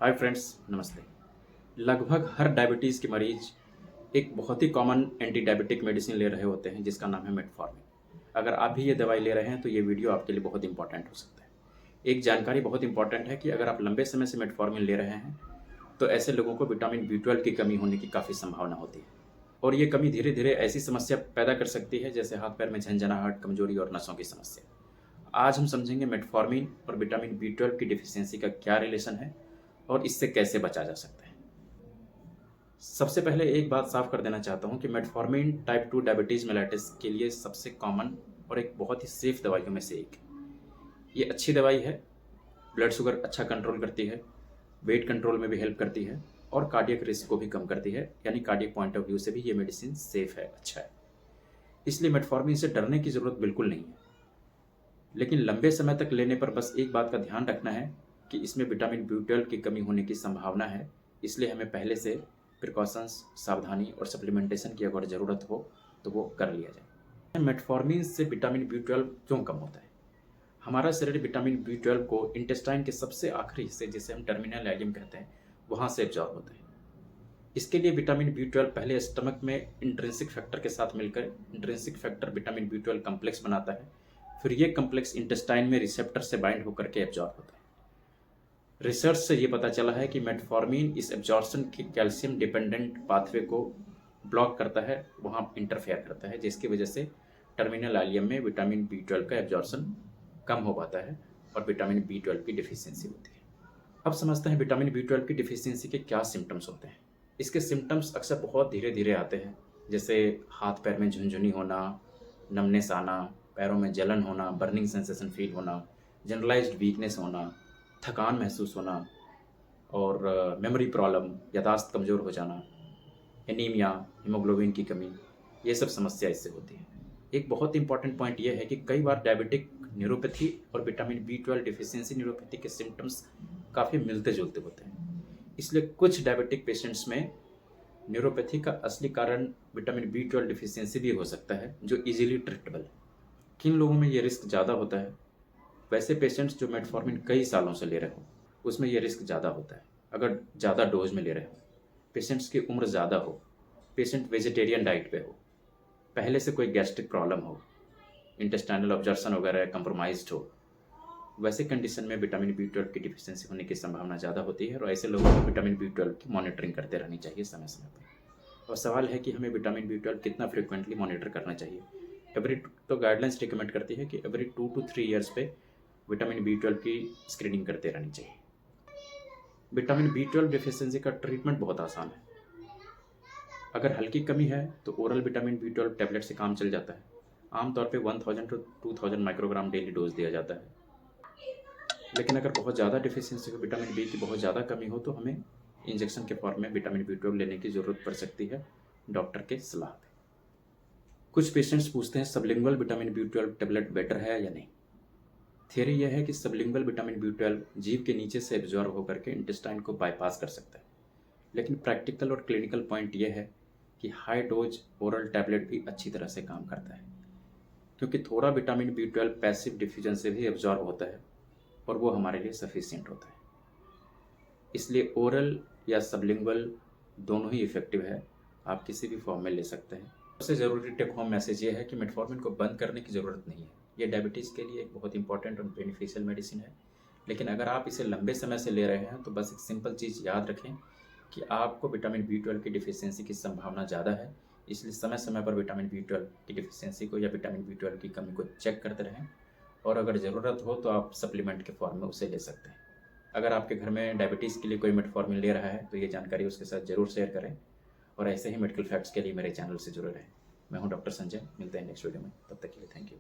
Hi friends, नमस्ते। लगभग हर diabetes के मरीज एक बहुत ही कॉमन एंटी डायबिटिक मेडिसिन ले रहे होते हैं जिसका नाम है मेटफॉर्मिन। अगर आप भी ये दवाई ले रहे हैं तो ये वीडियो आपके लिए बहुत इंपॉर्टेंट हो सकता है। एक जानकारी बहुत इंपॉर्टेंट है कि अगर आप लंबे समय से मेटफॉर्मिन ले रहे हैं तो ऐसे लोगों को विटामिन B12 की कमी होने की काफ़ी संभावना होती है और ये कमी धीरे धीरे ऐसी समस्या पैदा कर सकती है जैसे हाथ पैर में झंझनाहट, कमजोरी और नसों की समस्या। आज हम समझेंगे मेटफॉर्मिन और विटामिन B12 की डिफिशियंसी का क्या रिलेशन है और इससे कैसे बचा जा सकता है। सबसे पहले एक बात साफ कर देना चाहता हूँ कि मेटफॉर्मिन टाइप 2 डायबिटीज़ मेलाइटिस के लिए सबसे कॉमन और एक बहुत ही सेफ दवाइयों में से एक है। ये अच्छी दवाई है, ब्लड शुगर अच्छा कंट्रोल करती है, वेट कंट्रोल में भी हेल्प करती है और कार्डियक रिस्क को भी कम करती है, यानी कार्डियक पॉइंट ऑफ व्यू से भी ये मेडिसिन सेफ है, अच्छा है। इसलिए मेटफॉर्मिन से डरने की ज़रूरत बिल्कुल नहीं है। लेकिन लंबे समय तक लेने पर बस एक बात का ध्यान रखना है कि इसमें विटामिन B12 की कमी होने की संभावना है, इसलिए हमें पहले से प्रिकॉशंस, सावधानी और सप्लीमेंटेशन की अगर ज़रूरत हो तो वो कर लिया जाए। मेटफॉर्मिन से विटामिन B12 क्यों कम होता है? हमारा शरीर विटामिन B12 को इंटेस्टाइन के सबसे आखिरी हिस्से, जिसे हम टर्मिनल इलियम कहते हैं, वहाँ से एब्जॉर्ब होता है। इसके लिए विटामिन B12 पहले स्टमक में इंट्रिंसिक फैक्टर के साथ मिलकर intrinsic factor vitamin B12 complex बनाता है। फिर ये कम्प्लेक्स इंटेस्टाइन में रिसेप्टर से बाइंड होकर के एब्जॉर्ब होता है। रिसर्च से ये पता चला है कि मेटफॉर्मिन इस एब्जॉर्प्शन के कैल्शियम डिपेंडेंट पाथवे को ब्लॉक करता है, वहाँ इंटरफेयर करता है, जिसकी वजह से टर्मिनल इलियम में विटामिन B12 का एब्जॉर्प्शन कम हो पाता है और विटामिन B12 की डिफिशियंसी होती है। अब समझते हैं विटामिन B12 की डिफिशियंसी के क्या सिम्टम्स होते हैं। इसके सिम्टम्स अक्सर बहुत धीरे धीरे आते हैं, जैसे हाथ पैर में झुनझुनी होना, नमनेस आना, पैरों में जलन होना, बर्निंग सेंसेशन फील होना, जनरलाइज्ड वीकनेस होना, थकान महसूस होना और मेमोरी प्रॉब्लम, याददाश्त कमज़ोर हो जाना, एनीमिया, हीमोग्लोबिन की कमी, ये सब समस्या इससे होती है। एक बहुत इंपॉर्टेंट पॉइंट ये है कि कई बार डायबिटिक न्यूरोपैथी और विटामिन B12 डिफिशियंसी न्यूरोपैथी के सिम्टम्स काफ़ी मिलते जुलते होते हैं। इसलिए कुछ डायबिटिक पेशेंट्स में न्यूरोपैथी का असली कारण विटामिन B12 डिफिशियंसी भी हो सकता है, जो इजीली ट्रीटेबल है। किन लोगों में ये रिस्क ज़्यादा होता है? वैसे पेशेंट्स जो मेटफॉर्मिन कई सालों से ले रहे हो, उसमें ये रिस्क ज़्यादा होता है। अगर ज़्यादा डोज में ले रहे हो, पेशेंट्स की उम्र ज़्यादा हो, पेशेंट वेजिटेरियन डाइट पे हो, पहले से कोई गैस्ट्रिक प्रॉब्लम हो, इंटेस्टाइनल ऑब्जर्शन वगैरह कंप्रोमाइज्ड हो, वैसे कंडीशन में विटामिन B12 की डिफिशियंसी होने की संभावना ज़्यादा होती है और ऐसे लोगों को विटामिन B12 की मॉनिटरिंग करते रहनी चाहिए समय समय पर। और सवाल है कि हमें विटामिन B12 कितना फ्रिक्वेंटली मॉनिटर करना चाहिए। तो गाइडलाइंस रिकमेंड करती है कि एवरी 2 to 3 ईयर्स पे विटामिन B12 की स्क्रीनिंग करते रहनी चाहिए। विटामिन B12 डिफिशियंसी का ट्रीटमेंट बहुत आसान है। अगर हल्की कमी है तो ओरल विटामिन B12 टैबलेट से काम चल जाता है। आमतौर पे 1000 to 2000 माइक्रोग्राम डेली डोज दिया जाता है। लेकिन अगर बहुत ज़्यादा डिफिशियंसी हो, विटामिन B की बहुत ज़्यादा कमी हो, तो हमें इंजेक्शन के फॉर्म में विटामिन B12 लेने की ज़रूरत पड़ सकती है, डॉक्टर के सलाह पे। कुछ पेशेंट्स पूछते हैं sublingual vitamin B12 tablet better है या नहीं। थियरी यह है कि सबलिंगुअल विटामिन B12 जीभ के नीचे से एब्जॉर्ब होकर के इंटेस्टाइन को बाईपास कर सकता है। लेकिन प्रैक्टिकल और क्लिनिकल पॉइंट यह है कि हाई डोज ओरल टैबलेट भी अच्छी तरह से काम करता है, क्योंकि थोड़ा विटामिन B12 पैसिव डिफ्यूजन से भी एब्जॉर्ब होता है और वो हमारे लिए सफिशिएंट होता है। इसलिए ओरल या सबलिंगुअल दोनों ही इफेक्टिव है, आप किसी भी फॉर्म में ले सकते हैं। सबसे ज़रूरी टेक होम मैसेज ये है कि मेटफॉर्मिन को बंद करने की ज़रूरत नहीं है। ये डायबिटीज़ के लिए एक बहुत इंपॉर्टेंट और बेनिफिशियल मेडिसिन है। लेकिन अगर आप इसे लंबे समय से ले रहे हैं तो बस एक सिंपल चीज़ याद रखें कि आपको विटामिन B12 की डिफिशियंसी की संभावना ज़्यादा है, इसलिए समय समय पर विटामिन B12 की डिफिशियंसी को या विटामिन B12 की कमी को चेक करते रहें और अगर ज़रूरत हो तो आप सप्लीमेंट के फॉर्म में उसे ले सकते हैं। अगर आपके घर में डायबिटीज़ के लिए कोई मेटफॉर्मिन ले रहा है तो ये जानकारी उसके साथ ज़रूर शेयर करें और ऐसे ही मेडिकल फैक्ट्स के लिए मेरे चैनल से जुड़े रहें। मैं हूं डॉक्टर संजय, मिलते हैं नेक्स्ट वीडियो में, तब तक के लिए थैंक यू।